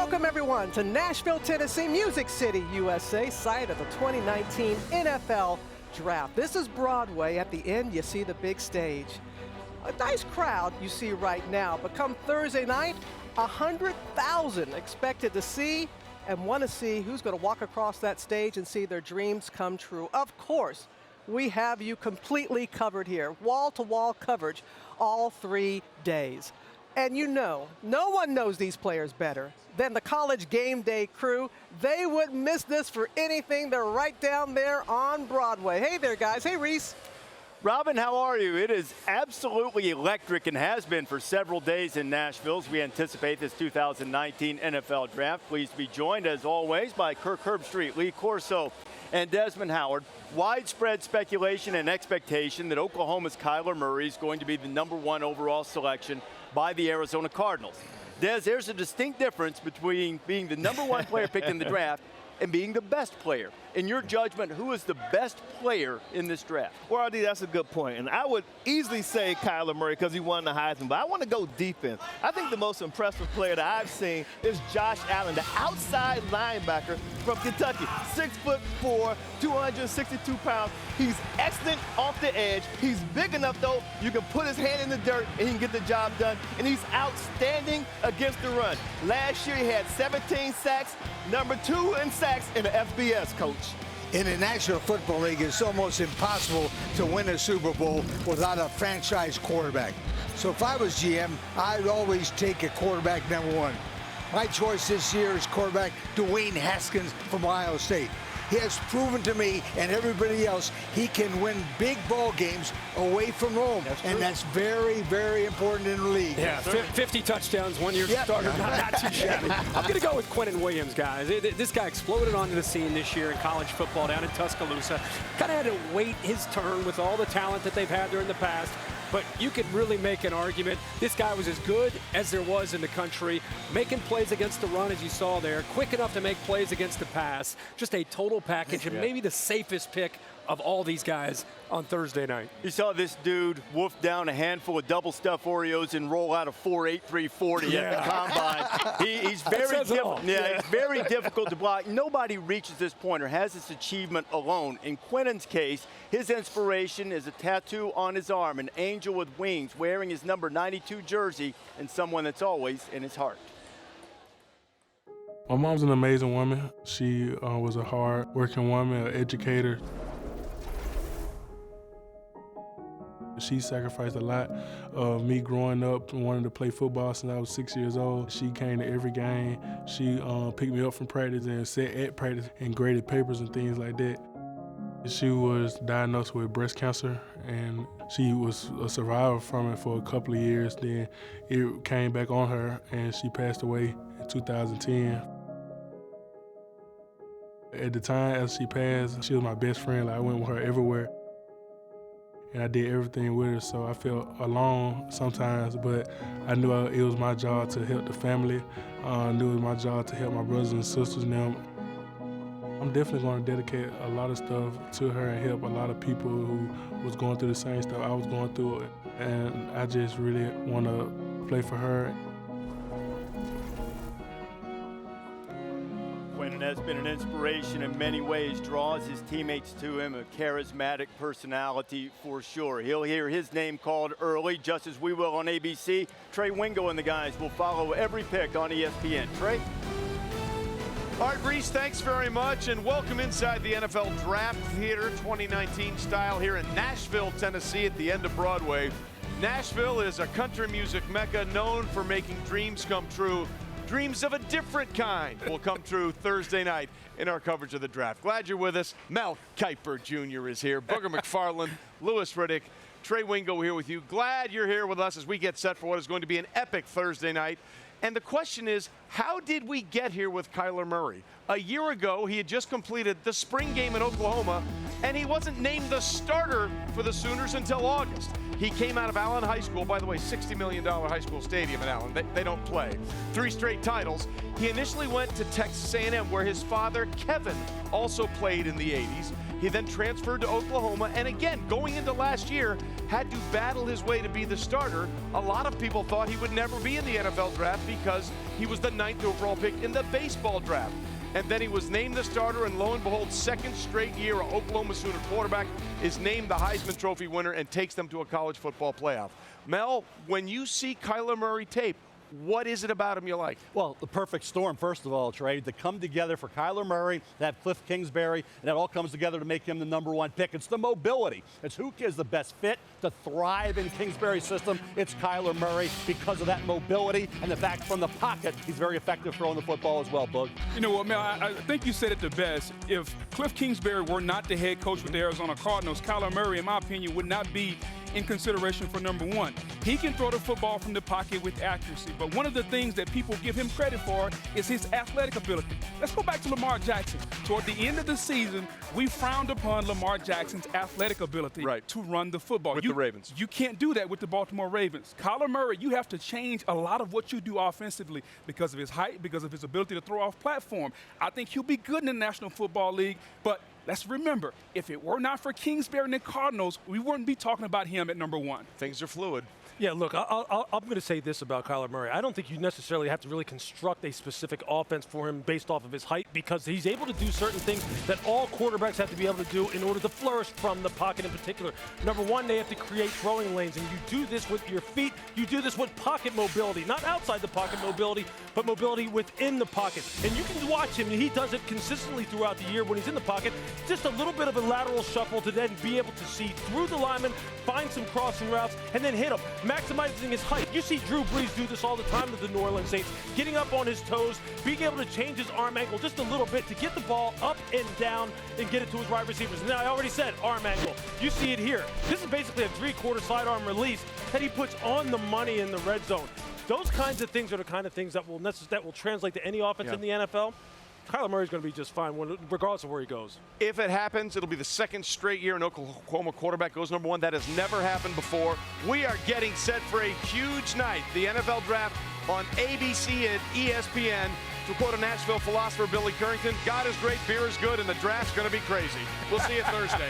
Welcome, everyone, to Nashville, Tennessee, Music City, USA, site of the 2019 NFL Draft. This is Broadway. At the end, you see the big stage. A nice crowd you see right now, but come Thursday night, 100,000 expected to see and want to see who's going to walk across that stage and see their dreams come true. Of course, we have you completely covered here, wall-to-wall coverage all 3 days. And you know, no one knows these players better than the College Game Day crew. They wouldn't miss this for anything. They're right down there on Broadway. Hey there, guys. Hey, Rece. Robin, how are you? It is absolutely electric and has been for several days in Nashville as we anticipate this 2019 NFL Draft. Pleased to be joined, as always, by Kirk, Herbstreit, Lee Corso, and Desmond Howard. Widespread speculation and expectation that Oklahoma's Kyler Murray is going to be the #1 overall selection by the Arizona Cardinals. Des, there's a distinct difference between being the #1 player picked in the draft and being the best player. In your judgment, who is the best player in this draft? Well, RD, that's a good point. And I would easily say Kyler Murray because he won the Heisman, but I want to go defense. I think the most impressive player that I've seen is Josh Allen, the outside linebacker from Kentucky. 6'4", 262 pounds. He's excellent off the edge. He's big enough, though, you can put his hand in the dirt and he can get the job done. And he's outstanding against the run. Last year, he had 17 sacks, #2 in sacks in the FBS, Coach. In the National Football League, it's almost impossible to win a Super Bowl without a franchise quarterback. So if I was GM, I'd always take a quarterback #1. My choice this year is quarterback Dwayne Haskins from Ohio State. He has proven to me and everybody else he can win big ball games away from home. And that's very, very important in the league. Yeah, 50 touchdowns, 1 year starter, not too shabby. I'm going to go with Quinnen Williams, guys. This guy exploded onto the scene this year in college football down in Tuscaloosa. Kind of had to wait his turn with all the talent that they've had during the past. But you could really make an argument. This guy was as good as there was in the country, making plays against the run, as you saw there, quick enough to make plays against the pass. Just a total package, and maybe the safest pick of all these guys on Thursday night. You saw this dude wolf down a handful of double stuffed Oreos and roll out a 4.83 40 at the combine. He's very difficult. Yeah, he's very difficult to block. Nobody reaches this point or has this achievement alone. In Quinnen's case, his inspiration is a tattoo on his arm, an angel with wings wearing his number 92 jersey, and someone that's always in his heart. My mom's an amazing woman. She was a hard-working woman, an educator. She sacrificed a lot of me growing up and wanting to play football since I was 6 years old. She came to every game. She picked me up from practice and sat at practice and graded papers and things like that. She was diagnosed with breast cancer, and she was a survivor from it for a couple of years. Then it came back on her, and she passed away in 2010. At the time, as she passed, she was my best friend. Like, I went with her everywhere. And I did everything with her, so I felt alone sometimes, but I knew it was my job to help the family. I knew it was my job to help my brothers and sisters now. I'm definitely going to dedicate a lot of stuff to her and help a lot of people who was going through the same stuff I was going through. And I just really want to play for her. Quinnen has been an inspiration in many ways, draws his teammates to him, a charismatic personality for sure. He'll hear his name called early, just as we will on ABC. Trey, Wingo, and the guys will follow every pick on ESPN. Trey? All right, Rece, thanks very much, and welcome inside the NFL Draft Theater 2019 style here in Nashville, Tennessee at the end of Broadway. Nashville is a country music mecca known for making dreams come true. Dreams of a different kind will come true Thursday night in our coverage of the draft. Glad you're with us. Mel Kiper Jr. is here. Booger MacFarland, Lewis Riddick, Trey Wingo here with you. Glad you're here with us as we get set for what is going to be an epic Thursday night. And the question is, how did we get here with Kyler Murray? A year ago, he had just completed the spring game in Oklahoma, and he wasn't named the starter for the Sooners until August. He came out of Allen High School, by the way, $60 million high school stadium in Allen. They don't play. 3 straight titles. He initially went to Texas A&M, where his father, Kevin, also played in the 80s. He then transferred to Oklahoma, and again, going into last year, had to battle his way to be the starter. A lot of people thought he would never be in the NFL draft because he was the 9th overall pick in the baseball draft. And then he was named the starter, and lo and behold, second straight year, an Oklahoma Sooner quarterback is named the Heisman Trophy winner and takes them to a college football playoff. Mel, when you see Kyler Murray tape, what is it about him you like? Well, the perfect storm, first of all, Trey, to come together for Kyler Murray, to have Cliff Kingsbury, and it all comes together to make him the #1 pick. It's the mobility. It's who is the best fit to thrive in Kingsbury's system. It's Kyler Murray because of that mobility and the fact from the pocket, he's very effective throwing the football as well, Boog. You know what, Mel, I think you said it the best. If Cliff Kingsbury were not the head coach with the Arizona Cardinals, Kyler Murray, in my opinion, would not be in consideration for #1. He can throw the football from the pocket with accuracy, but one of the things that people give him credit for is his athletic ability. Let's go back to Lamar Jackson. Toward the end of the season, we frowned upon Lamar Jackson's athletic ability to run the football. With the Ravens. You can't do that with the Baltimore Ravens. Kyler Murray, you have to change a lot of what you do offensively because of his height, because of his ability to throw off platform. I think he'll be good in the National Football League, but let's remember, if it were not for Kingsbury and the Cardinals, we wouldn't be talking about him at #1. Things are fluid. Yeah, look, I'm going to say this about Kyler Murray. I don't think you necessarily have to really construct a specific offense for him based off of his height, because he's able to do certain things that all quarterbacks have to be able to do in order to flourish from the pocket in particular. #1, they have to create throwing lanes, and you do this with your feet. You do this with pocket mobility, not outside the pocket mobility, but mobility within the pocket. And you can watch him, and he does it consistently throughout the year when he's in the pocket. Just a little bit of a lateral shuffle to then be able to see through the lineman, find some crossing routes, and then hit him, maximizing his height. You see Drew Brees do this all the time with the New Orleans Saints, getting up on his toes, being able to change his arm angle just a little bit to get the ball up and down and get it to his wide receivers. And now I already said arm angle. You see it here. This is basically a 3/4 sidearm release that he puts on the money in the red zone. Those kinds of things are the kind of things that will translate to any offense in the NFL. Kyler Murray's going to be just fine regardless of where he goes. If it happens, it'll be the second straight year an Oklahoma quarterback goes #1. That has never happened before. We are getting set for a huge night. The NFL Draft on ABC and ESPN. To quote a Nashville philosopher, Billy Currington, God is great, beer is good, and the draft's going to be crazy. We'll see you Thursday.